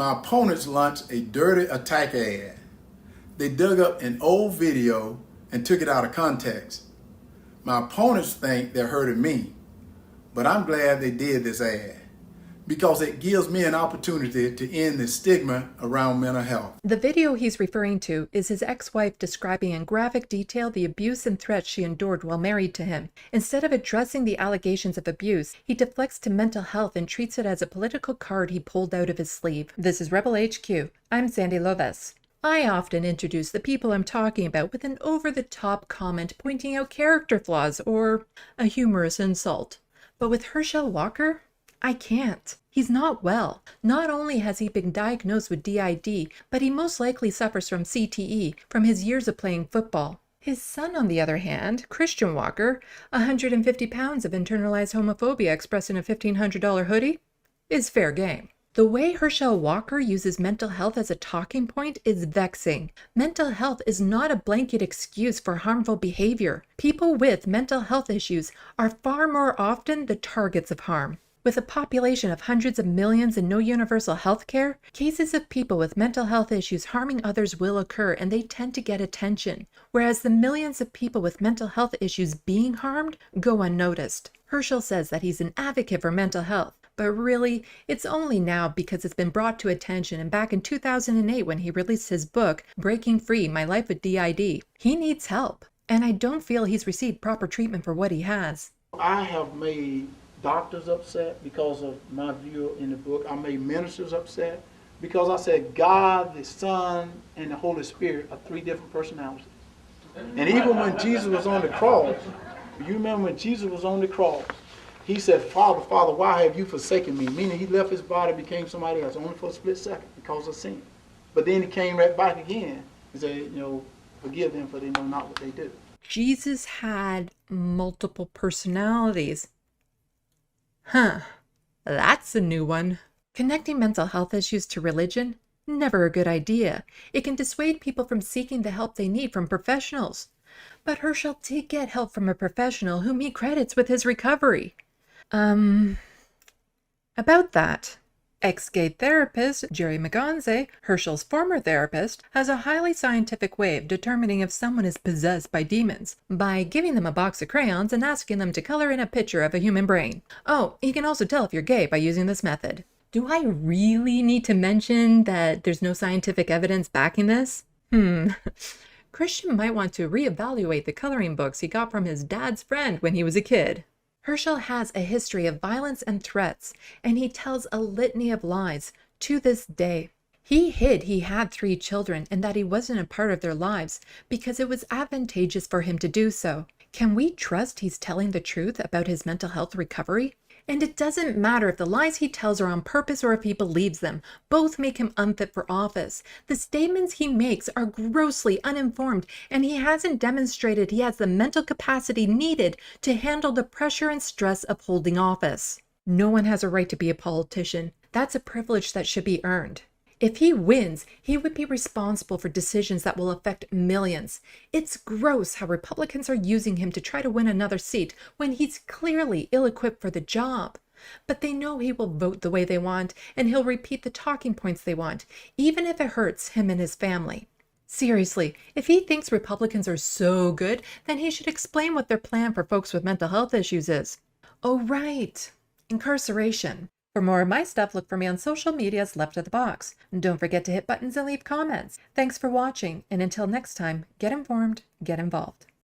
My opponents launched a dirty attack ad. They dug up an old video and took it out of context. My opponents think they're hurting me, but I'm glad they did this ad because it gives me an opportunity to end the stigma around mental health. The video he's referring to is his ex-wife describing in graphic detail the abuse and threats she endured while married to him. Instead of addressing the allegations of abuse, he deflects to mental health and treats it as a political card he pulled out of his sleeve. This is Rebel HQ. I'm Sandee Lovas. I often introduce the people I'm talking about with an over-the-top comment pointing out character flaws or a humorous insult. But with Herschel Walker, I can't. He's not well. Not only has he been diagnosed with DID, but he most likely suffers from CTE from his years of playing football. His son, on the other hand, Christian Walker, 150 pounds of internalized homophobia expressed in a $1,500 hoodie, is fair game. The way Herschel Walker uses mental health as a talking point is vexing. Mental health is not a blanket excuse for harmful behavior. People with mental health issues are far more often the targets of harm. With a population of hundreds of millions and no universal health care, cases of people with mental health issues harming others will occur and they tend to get attention, whereas the millions of people with mental health issues being harmed go unnoticed. Herschel says that he's an advocate for mental health, but really, it's only now because it's been brought to attention and back in 2008 when he released his book, Breaking Free: My Life with DID. He needs help, and I don't feel he's received proper treatment for what he has. I have made doctors upset because of my view in the book. I made ministers upset because I said God, the Son, and the Holy Spirit are three different personalities. And even when Jesus was on the cross, you remember when Jesus was on the cross, he said, Father, Father, why have you forsaken me? Meaning he left his body, became somebody else, only for a split second because of sin. But then he came right back again and said, forgive them for they know not what they do. Jesus had multiple personalities. Huh, that's a new one. Connecting mental health issues to religion? Never a good idea. It can dissuade people from seeking the help they need from professionals. But Herschel did get help from a professional whom he credits with his recovery. About that. Ex-gay therapist Jerry Magonze, Herschel's former therapist, has a highly scientific way of determining if someone is possessed by demons by giving them a box of crayons and asking them to color in a picture of a human brain. Oh, he can also tell if you're gay by using this method. Do I really need to mention that there's no scientific evidence backing this? Christian might want to reevaluate the coloring books he got from his dad's friend when he was a kid. Herschel has a history of violence and threats, and he tells a litany of lies to this day. He hid he had 3 children and that he wasn't a part of their lives because it was advantageous for him to do so. Can we trust he's telling the truth about his mental health recovery? And it doesn't matter if the lies he tells are on purpose or if he believes them. Both make him unfit for office. The statements he makes are grossly uninformed, and he hasn't demonstrated he has the mental capacity needed to handle the pressure and stress of holding office. No one has a right to be a politician. That's a privilege that should be earned. If he wins, he would be responsible for decisions that will affect millions. It's gross how Republicans are using him to try to win another seat when he's clearly ill-equipped for the job. But they know he will vote the way they want, and he'll repeat the talking points they want, even if it hurts him and his family. Seriously, if he thinks Republicans are so good, then he should explain what their plan for folks with mental health issues is. Oh, right. Incarceration. For more of my stuff, look for me on social medias left of the box. And don't forget to hit buttons and leave comments. Thanks for watching, and until next time, get informed, get involved.